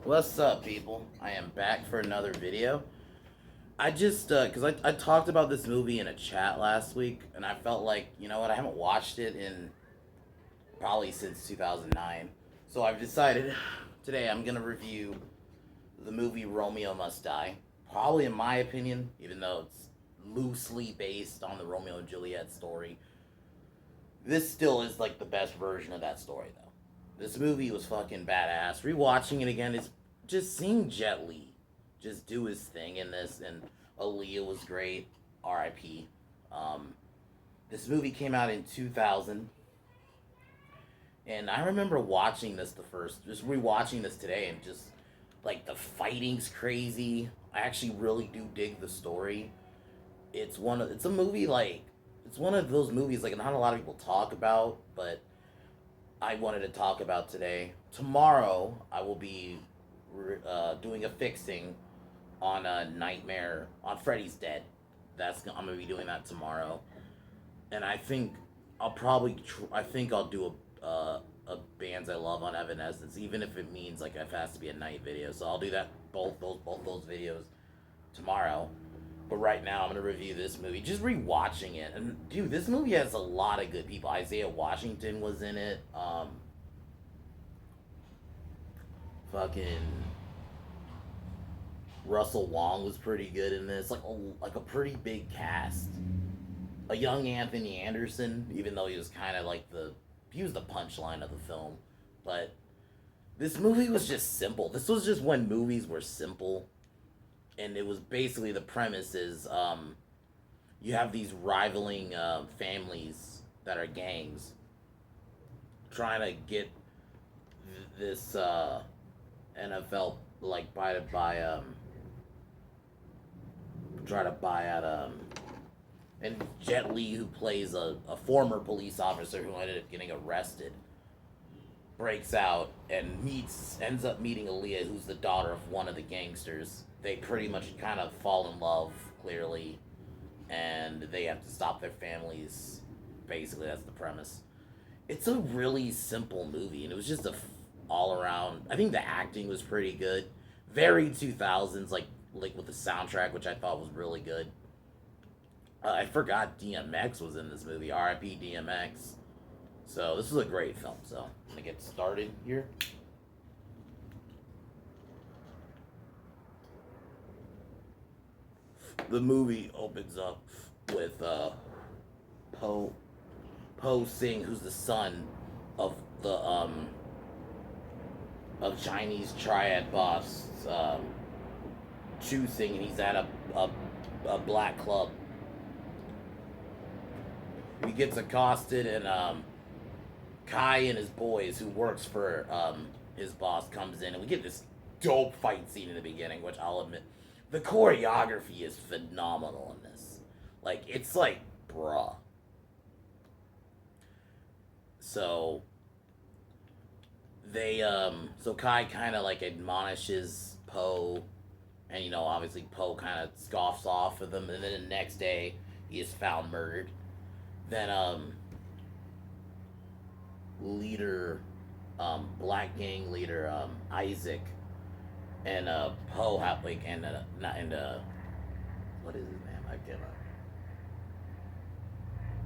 What's up, people? I am back for another video. I just, because I talked about this movie in a chat last week, and I felt like, you know what, I haven't watched it in probably since 2009. So I've decided today I'm going to review the movie Romeo Must Die. Probably, in my opinion, even though it's loosely based on the Romeo and Juliet story, this still is like the best version of that story, though. This movie was fucking badass. Rewatching it again is just seeing Jet Li just do his thing in this, and Aaliyah was great. R.I.P. Um, this movie came out in 2000, and I remember watching this just rewatching this today, and just like the fighting's crazy. I actually really do dig the story. It's a movie like it's one of those movies like not a lot of people talk about, but I wanted to talk about today. Tomorrow, I will be doing a fixing on a Nightmare on Freddy's Dead. I'm gonna be doing that tomorrow, and I think I think I'll do a bands I love on Evanescence, even if it means like it has to be a night video. So I'll do that both those videos tomorrow. But right now, I'm gonna review this movie. Just rewatching it, and dude, this movie has a lot of good people. Isaiah Washington was in it. Fucking Russell Wong was pretty good in this. Like a pretty big cast. A young Anthony Anderson, even though he was kind of like he was the punchline of the film. But this movie was just simple. This was just when movies were simple, and it was basically the premise is you have these rivaling families that are gangs trying to get this NFL like try to buy out and Jet Li, who plays a former police officer who ended up getting arrested, breaks out and ends up meeting Aaliyah, who's the daughter of one of the gangsters. They pretty much kind of fall in love, clearly, and they have to stop their families. Basically, that's the premise. It's a really simple movie, and it was just all around. I think the acting was pretty good, very 2000s, like with the soundtrack, which I thought was really good. I forgot DMX was in this movie. R.I.P. DMX. So this is a great film. So I'm gonna get started here. The movie opens up with Poe Poe Singh, who's the son of the of Chinese triad boss Chu Sing, and he's at a black club. He gets accosted, and Kai and his boys, who works for his boss, comes in, and we get this dope fight scene in the beginning, which I'll admit, the choreography is phenomenal in this. Like, it's like, bruh. So so Kai kind of like admonishes Poe, and obviously Poe kind of scoffs off of them, and then the next day he is found murdered. Then leader black gang leader Isaac and Poe have like and what is his name? I can't remember.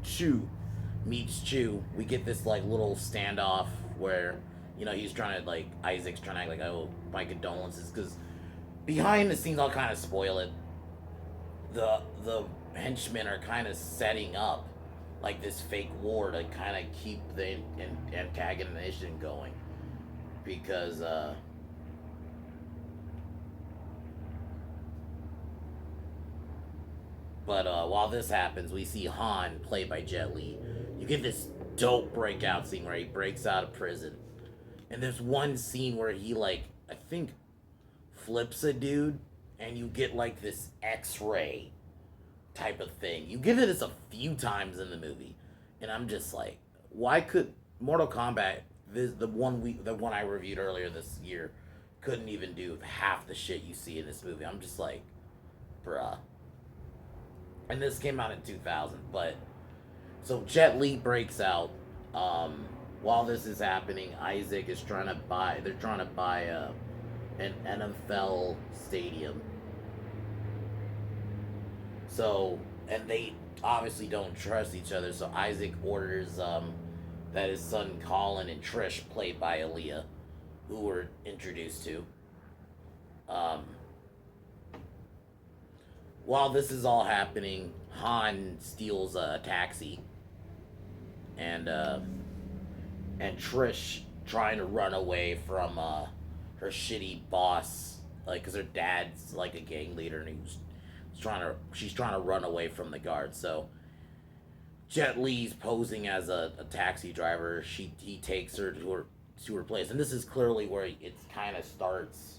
Chu meets Chu. We get this like little standoff where he's trying to like Isaac's trying to act like, oh, my condolences, because behind the scenes, I'll kind of spoil it. The henchmen are kind of setting up like this fake war to kind of keep the antagonization going, because but while this happens, we see Han, played by Jet Li. You get this dope breakout scene where he breaks out of prison, and there's one scene where he like I think flips a dude, and you get like this X-ray type of thing. You get it a few times in the movie, and I'm just like, why could Mortal Kombat, the one I reviewed earlier this year, couldn't even do half the shit you see in this movie? I'm just like, bruh. And this came out in 2000, but so Jet Li breaks out. While this is happening, Isaac is trying to buy. They're trying to buy an NFL stadium. So, and they obviously don't trust each other. So Isaac orders that his son Colin and Trish, played by Aaliyah, who we're introduced to. Um, while this is all happening, Han steals a taxi, and and Trish trying to run away from her shitty boss, like, cause her dad's like a gang leader, and she's trying to run away from the guards. So Jet Li's posing as a taxi driver. He takes her to her place, and this is clearly where it kind of starts.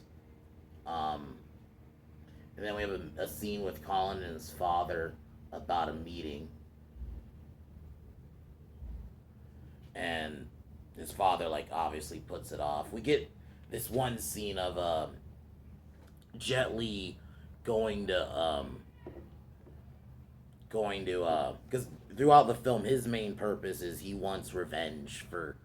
Um, and then we have a scene with Colin and his father about a meeting, and his father, like, obviously puts it off. We get this one scene of Jet Li going to because throughout the film his main purpose is he wants revenge for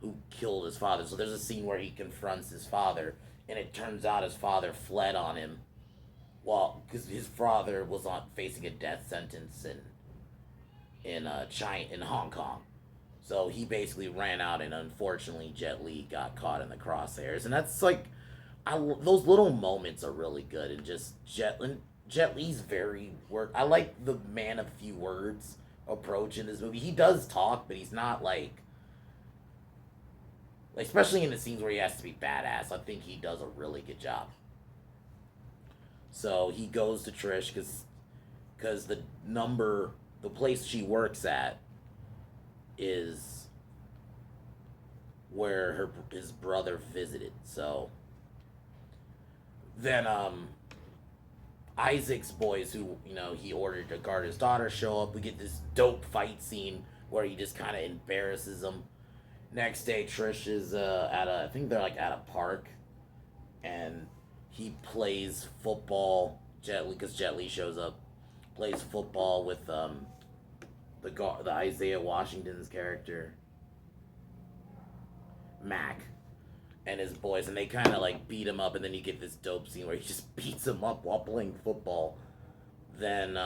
who killed his father. So there's a scene where he confronts his father, and it turns out his father fled on him. Well, because his father was on facing a death sentence in China, in Hong Kong. So he basically ran out, and unfortunately, Jet Li got caught in the crosshairs, and that's like, those little moments are really good, and just Jet Li's very work. I like the man of few words approach in this movie. He does talk, but he's not like, especially in the scenes where he has to be badass. I think he does a really good job. So he goes to Trish because the place she works at is where his brother visited. So then Isaac's boys, who he ordered to guard his daughter, show up. We get this dope fight scene where he just kind of embarrasses them. Next day, Trish is I think they're like at a park, and he plays football. Because Jet Li shows up, plays football with the Isaiah Washington's character, Mac, and his boys, and they kind of like beat him up, and then you get this dope scene where he just beats him up while playing football. Then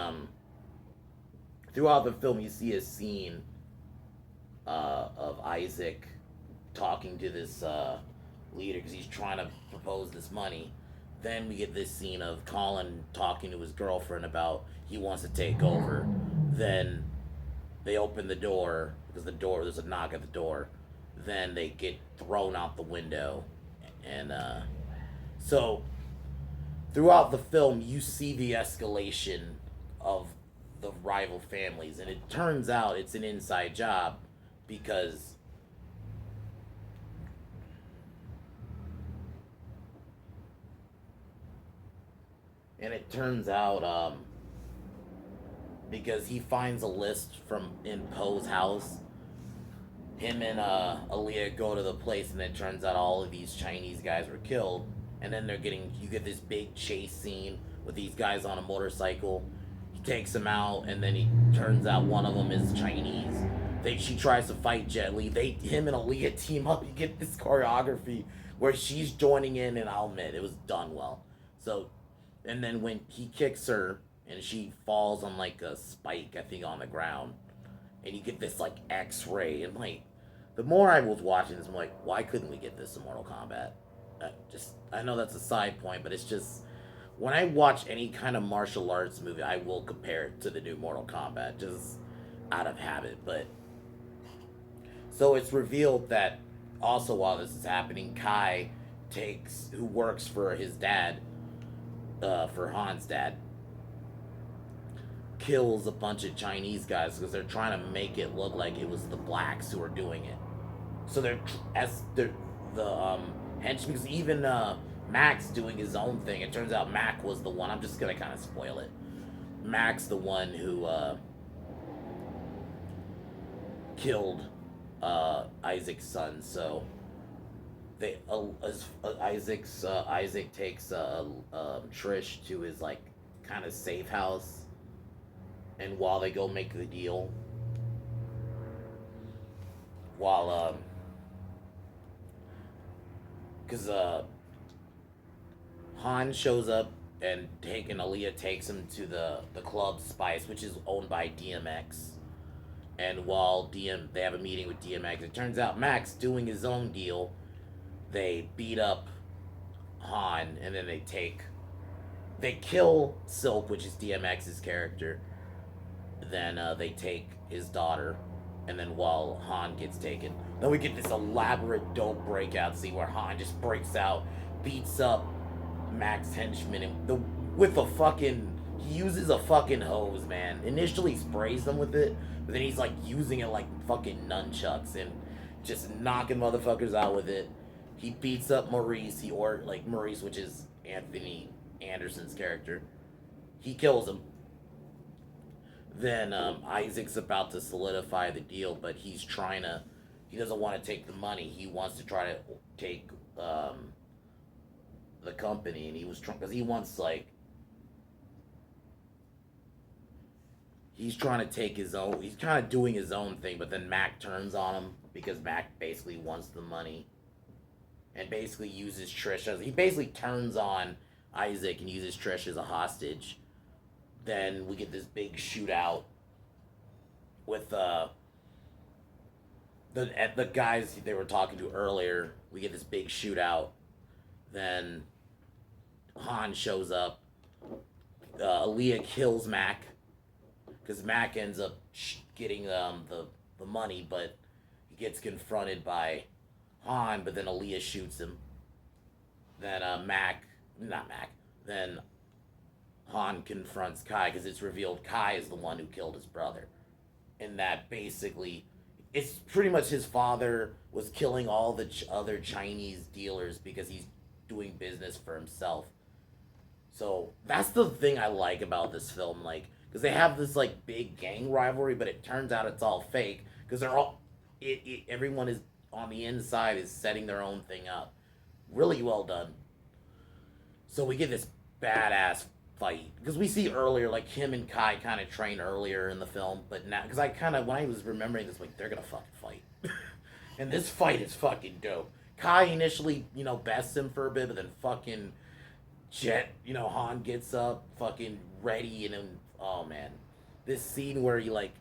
throughout the film, you see a scene of Isaac talking to this leader because he's trying to propose this money. Then we get this scene of Colin talking to his girlfriend about he wants to take over. Then they open the door because there's a knock at the door. Then they get thrown out the window, and so throughout the film you see the escalation of the rival families, and it turns out it's an inside job because it turns out because he finds a list from in Poe's house. Him and Aaliyah go to the place, and it turns out all of these Chinese guys were killed. And then you get this big chase scene with these guys on a motorcycle. He takes them out, and then he turns out one of them is Chinese. She tries to fight Jet Li. Him and Aaliyah team up. You get this choreography where she's joining in, and I'll admit it was done well. So, and then when he kicks her, and she falls on like a spike, I think, on the ground, and you get this like X-ray, and like, the more I was watching this, I'm like, why couldn't we get this in Mortal Kombat? I know that's a side point, but it's just, when I watch any kind of martial arts movie, I will compare it to the new Mortal Kombat, just out of habit. But so it's revealed that also while this is happening, Kai who works for his dad, for Han's dad, kills a bunch of Chinese guys because they're trying to make it look like it was the blacks who were doing it. So the henchmen, because even Mac's doing his own thing. It turns out Mac was the one. I'm just gonna kind of spoil it. Mac's the one who killed Isaac's son. So Isaac takes Trish to his like kind of safe house, and while they go make the deal, while because Han shows up and Aaliyah takes him to the club Spice, which is owned by DMX. And while they have a meeting with DMX, it turns out Max doing his own deal. They beat up Han, and then they kill Silk, which is DMX's character. Then they take his daughter, and then while Han gets taken, then we get this elaborate dope breakout scene where Han just breaks out, beats up Max henchman, and with a fucking he uses a fucking hose, man. Initially he sprays them with it, but then he's like using it like fucking nunchucks and just knocking motherfuckers out with it. He beats up Maurice, Maurice, which is Anthony Anderson's character. He kills him. Then Isaac's about to solidify the deal, but he doesn't want to take the money. He wants to try to take the company, and he was trying because he wants like he's trying to take his own. He's kind of doing his own thing, but then Mac turns on him because Mac basically wants the money, and basically uses Trish as he basically turns on Isaac and uses Trish as a hostage. Then we get this big shootout with the guys they were talking to earlier. We get this big shootout. Then Han shows up. Aaliyah kills Mac because Mac ends up getting the money, but he gets confronted by Han. But then Aaliyah shoots him. Then not Mac. Then Han confronts Kai because it's revealed Kai is the one who killed his brother, and that basically it's pretty much his father was killing all the other Chinese dealers because he's doing business for himself. So that's the thing I like about this film, like because they have this like big gang rivalry, but it turns out it's all fake because they're all everyone is on the inside is setting their own thing up. Really well done. So we get this badass fight because we see earlier like him and Kai kind of train earlier in the film, but now because I kind of when I was remembering this like they're gonna fucking fight, and this fight is fucking dope. Kai initially bests him for a bit, but then fucking Han gets up fucking ready and then oh man, this scene where he like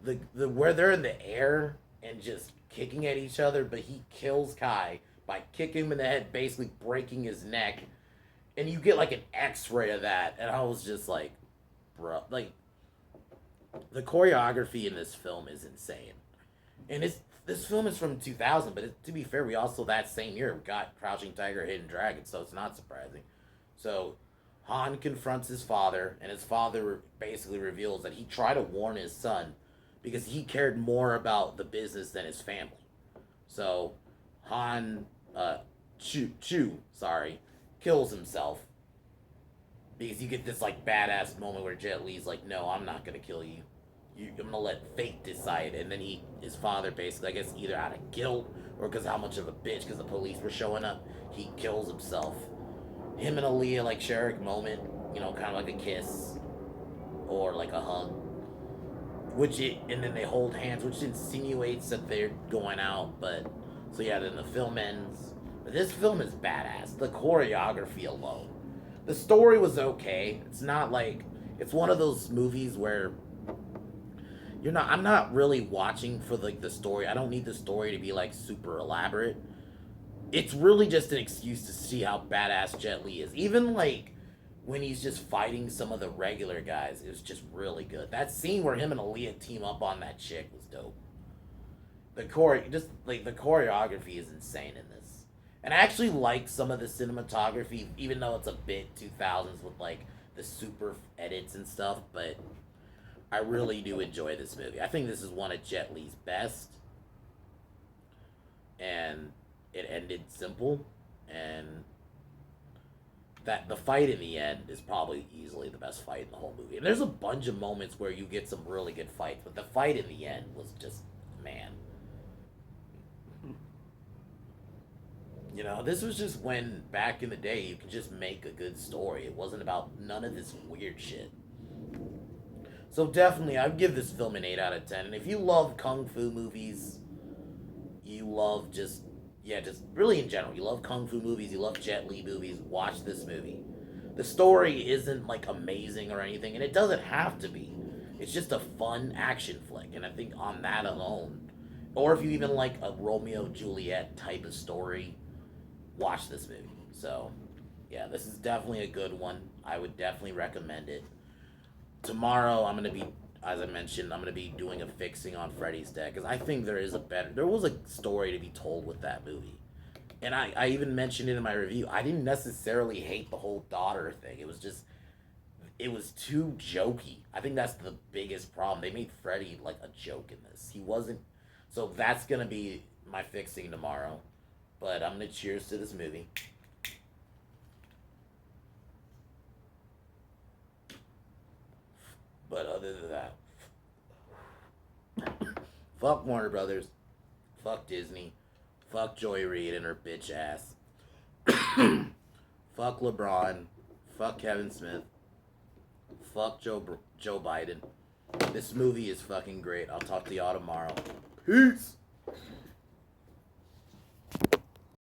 the where they're in the air and just kicking at each other, but he kills Kai by kicking him in the head, basically breaking his neck. And you get like an X-ray of that, and I was just like, bro, like the choreography in this film is insane. And this film is from 2000, but to be fair, we also that same year got Crouching Tiger, Hidden Dragon, so it's not surprising. So Han confronts his father, and his father basically reveals that he tried to warn his son because he cared more about the business than his family. So Han, sorry, kills himself because you get this like badass moment where Jet Li's like, "No, I'm not gonna kill you. I'm gonna let fate decide." And then his father basically, I guess, either out of guilt or because how much of a bitch, because the police were showing up, he kills himself. Him and Aaliyah like share a moment, kind of like a kiss or like a hug, and then they hold hands, which insinuates that they're going out. But so yeah, then the film ends. But this film is badass. The choreography alone. The story was okay. It's not like it's one of those movies where I'm not really watching for like the story. I don't need the story to be like super elaborate. It's really just an excuse to see how badass Jet Li is. Even like when he's just fighting some of the regular guys, it was just really good. That scene where him and Aaliyah team up on that chick was dope. The choreography is insane in this. And I actually like some of the cinematography, even though it's a bit 2000s with like the super edits and stuff, but I really do enjoy this movie. I think this is one of Jet Li's best. And it ended simple, and that the fight in the end is probably easily the best fight in the whole movie. And there's a bunch of moments where you get some really good fights, but the fight in the end was just, man. This was just when, back in the day, you could just make a good story. It wasn't about none of this weird shit. So definitely, I'd give this film an 8 out of 10. And if you love Kung Fu movies, you love just, yeah, just really in general, you love kung fu movies, you love Jet Li movies, watch this movie. The story isn't like amazing or anything, and it doesn't have to be. It's just a fun action flick, and I think on that alone, or if you even like a Romeo Juliet type of story, watch this movie. So, yeah, this is definitely a good one. I would definitely recommend it. Tomorrow, I'm gonna be, as I mentioned, I'm gonna be doing a fixing on Freddy's Dead because I think there was a story to be told with that movie. And I even mentioned it in my review. I didn't necessarily hate the whole daughter thing. It was too jokey. I think that's the biggest problem. They made Freddy like a joke in this. He wasn't. So that's gonna be my fixing tomorrow. But I'm gonna cheers to this movie. But other than that, fuck Warner Brothers, fuck Disney, fuck Joy Reid and her bitch ass, fuck LeBron, fuck Kevin Smith, fuck Joe Biden. This movie is fucking great. I'll talk to y'all tomorrow. Peace.